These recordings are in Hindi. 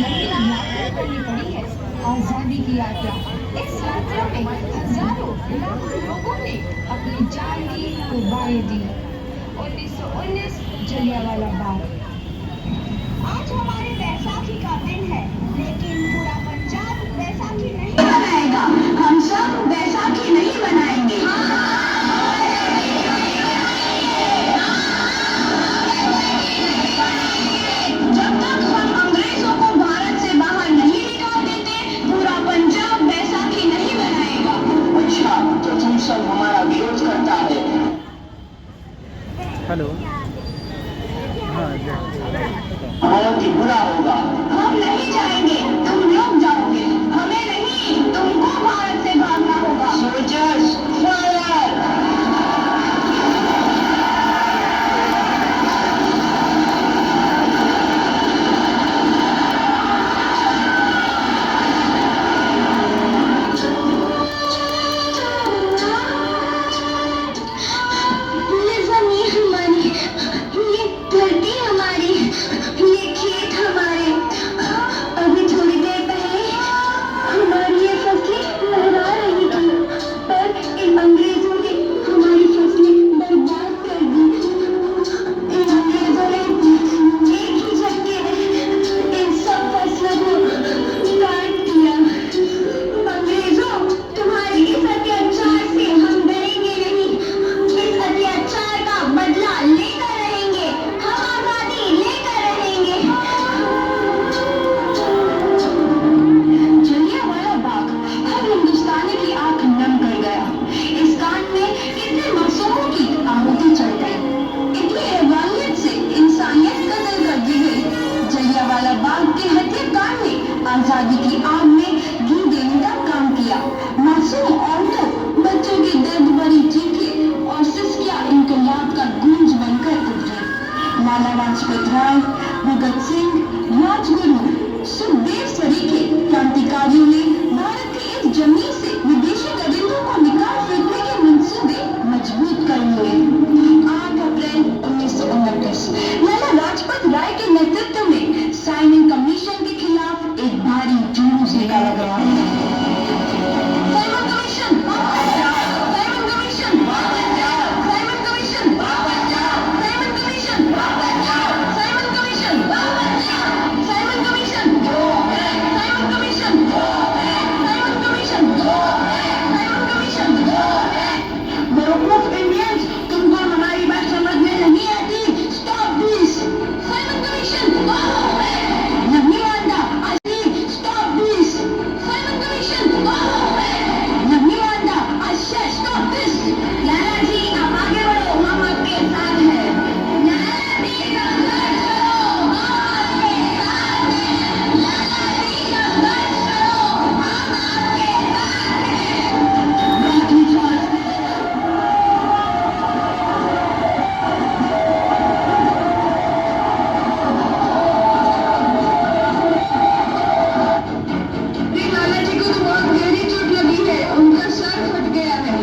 लंबी यात्रा करनी पड़ी है, आजादी की यात्रा। इस यात्रा में हजारों लाखों लोगों ने अपनी जान की कुर्बानी दी। 1919 जलियांवाला बाग। आज हमारे बैसाखी का दिन है, लेकिन पूरा पंजाब बैसाखी नहीं मनाएगा। हम सब बैसाखी नहीं मनाएंगे। जब तक हम अंग्रेजों को भारत से बाहर नहीं निकाल देते, पूरा पंजाब बैसाखी नहीं मनाएगा। अच्छा, तो तुम सब हमारा विरोध करता है। हेलो। हाँ, बहुत ही बुरा होगा। हम नहीं जाएंगे, तुम लोग जाओगे। हमें नहीं, तुमको भारत से भागना होगा। Soldiers fire. ये जमीन हमारी, ये धरती हमारी, ये खेत हमारे। अभी थोड़ी देर पहले हमारी ये फसलें लहरा रही थी, पर इन अंग्रेजों ने हमारी फसलें बर्बाद कर दी। इन अंग्रेजों ने एक ही झटके में इन सब फसलों को काट दिया। अंग्रेजों, तुम्हारे इस अत्याचार से हम डरेंगे नहीं। इस अत्याचार का बदला लेकर रहेंगे। हम आजादी लेकर रहेंगे। जलियांवाला बाग हर हिंदुस्तानी की आंख नम कर गया। इस कांड में कितने मासूमों की आहुति चढ़ गई, इतनी हैवानियत से इंसानियत कत्ल कर दी गई। जलियांवाला बाग के हत्याकांड ने आजादी की आग में घी देने का काम किया। मासूम औरतों, बच्चों की दर्द भरी चीखें और सिसकियां इनकलाब का गूंज बनकर उठे। लाला लाजपत राय, भगत सिंह, राजगुरु, सुखदेव सरीखे क्रांतिकारियों ने भारत की इस जमीन से विदेशी दरिंदों को निकाल फेंकने के मंसूबे मजबूत कर लिए। 8 अप्रैल 1929 लाला लाजपत राय के नेतृत्व में साइमन कमीशन के खिलाफ एक भारी जुलूस निकाला गया। Simon commission, Simon commission, Simon commission, Simon commission, Simon commission, Simon commission, Simon commission, Simon commission, Simon commission. Group of Indians, तुमको हमारी बात समझ में नहीं आती। Stop this. Simon commission. नहीं मानता। अजी, स्टॉप दिस। Simon commission. नहीं मानता। अच्छा, स्टॉप दिस। लाला जी, आप आगे बढ़ो, हम आपके साथ हैं। लाला जी, संघर्ष करो, हम आपके साथ हैं। लाला जी, संघर्ष करो, हम आपके साथ हैं। बाकी छोड़। लाला जी को तो बहुत गहरी चोट लगी है, उनका सर फट गया है।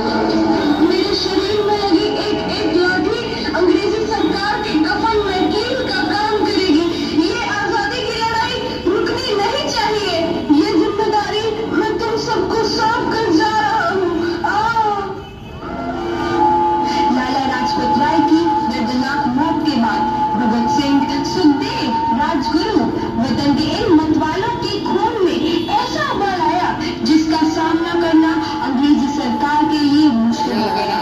मेरे शरीर में लगी एक एक लाठी अंग्रेजी सरकार के कफन में कील का काम करेगी। ये आजादी की लड़ाई रुकनी नहीं चाहिए। ये जिम्मेदारी मैं तुम सबको सौंप कर जा रहा हूँ। लाला लाजपत राय की दर्दनाक मौत के बाद भगत सिंह, सुखदेव, राजगुरु वतन के इन मतवालों के खून में ऐसा उबाल आया जिसका सामना करना अंग्रेजी सरकार के लिए मुश्किल हो गया।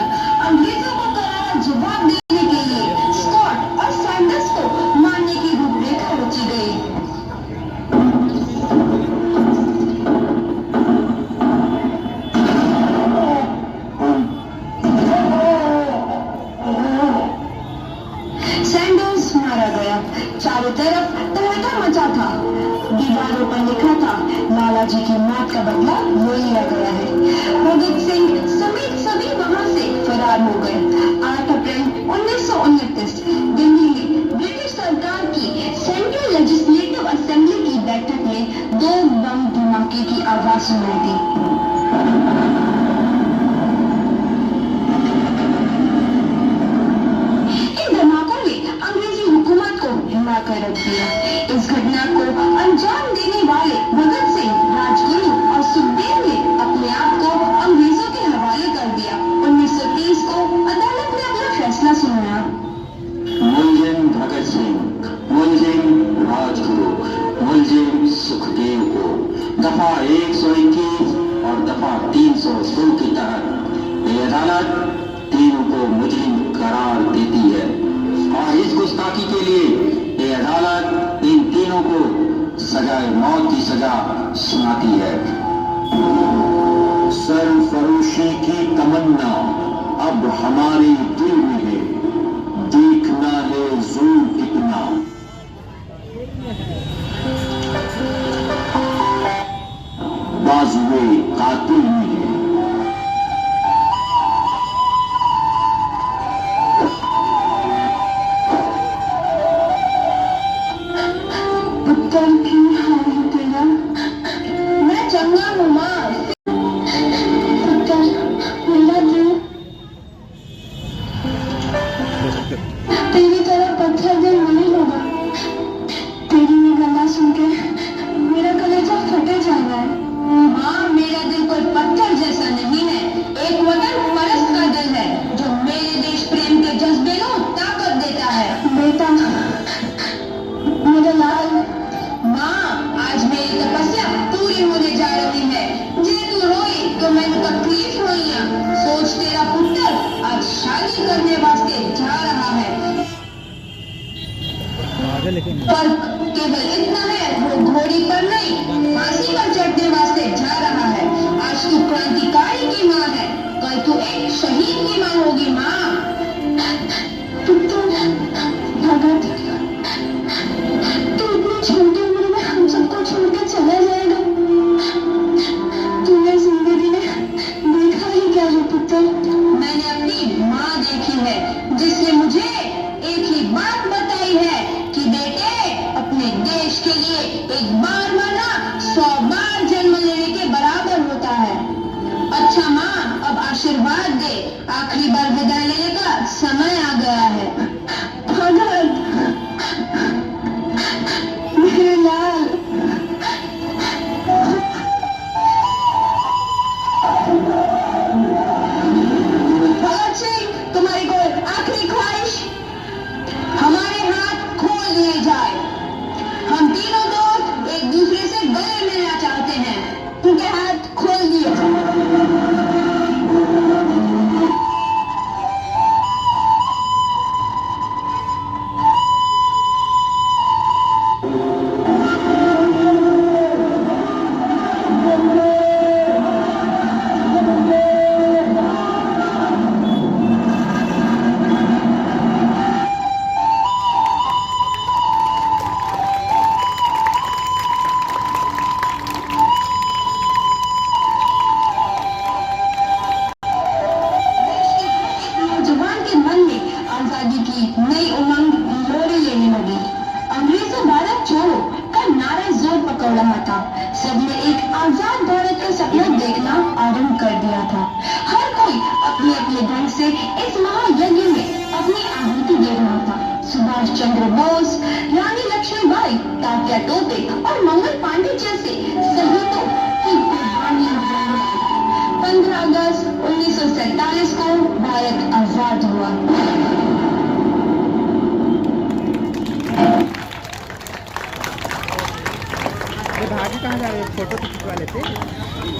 अंग्रेजों को करारा जवाब देने के लिए स्कॉट और सैंडर्स को मारने की रूपरेखा रची गई। सैंडर्स मारा गया। चारों तरफ तहलका मचा था। दीवारों पर लिखा था, लाला जी की मौत का बदला वो लिया गया है। भगत सिंह समेत सभी वहां से फरार हो गए। 8 अप्रैल 1929 दिल्ली में ब्रिटिश सरकार की सेंट्रल लेजिस्लेटिव असेंबली की बैठक में 2 बम धमाके की आवाज सुनाई दी। इन धमाकों ने अंग्रेजी हुकूमत को हिला कर रख दिया। इस घटना को अंजाम देने दफा 121 और दफा 302 के तहत ये अदालत तीनों को मुजरिम करार देती है और इस गुस्ताखी के लिए ये अदालत इन तीनों को सजाए मौत की सजा सुनाती है। सरफरोशी की तमन्ना अब हमारे दिल में है, देखना है जोर कितना। बाजुए कातिल में है। पुत्र की हाल है तेरा? मैं चंगा हूँ माँ। पुत्र मेरा दिल तेरी तरह पत्थर दिल नहीं होगा। तेरी ये गला सुन के मेरा कलेजा फटे जा रहा है। माँ मेरा दिल कोई पत्थर जैसा नहीं है, एक वतन परस्त का दिल है जो मेरे देश प्रेम के जज्बे को ताकत देता है। बेटा मेरा लाल। माँ आज मेरी तपस्या पूरी होने जा रही है। जे तू रोई तो मैंने तकलीफ हुई है। सोच तेरा पुत्र आज शादी करने वास्ते जा रहा है। पर केवल इतना है, वो घोड़ी पर नहीं फांसी पर चढ़ने वास्ते जा रहा है। आज तू क्रांतिकारी की माँ है, कल तू एक शहीद की माँ होगी। माँ भगत तू इतनी छोटी उम्र में हम सबको छोड़कर चला जाएगा। तूने जिंदगी में देखा ही क्या है पुत्र? मैंने अपनी माँ देखी है जिसने मुझे एक ही बात बताई है कि बेटे अपने देश के लिए एक बार मरना 100 बार जन्म लेने के बराबर होता है। अच्छा माँ अब आशीर्वाद दे, आखिरी बार विदाई लेने का समय आ गया है। भगत मेरे लाल। भगत सिंह तुम्हारी कोई आखिरी ख्वाहिश? हमारे हाथ खोल दिए जाए। हम तीनों दोस्त एक दूसरे से गले मिलना चाहते हैं, उनके हाथ खोल दिए जाए। नौजवान के मन में आजादी की नई उमंग लोरी लेने लगी। अंग्रेजों भारत छोड़ो का नारा जोर पकड़ रहा था। सबने एक आजाद भारत का सपना देखना आरंभ कर दिया था। हर कोई अपने अपने ढंग से इस महायज्ञ में अपनी आहुति दे रहा था। सुभाष चंद्र बोस, रानी लक्ष्मीबाई, तात्या टोपे और मंगल पांडे जैसे शहीदों की कुर्बानी 15 अगस्त 1947 को भारत आजाद हुआ। ये भाभी कहाँ जा रहे हो? फोटो तो खिंचवा लेते।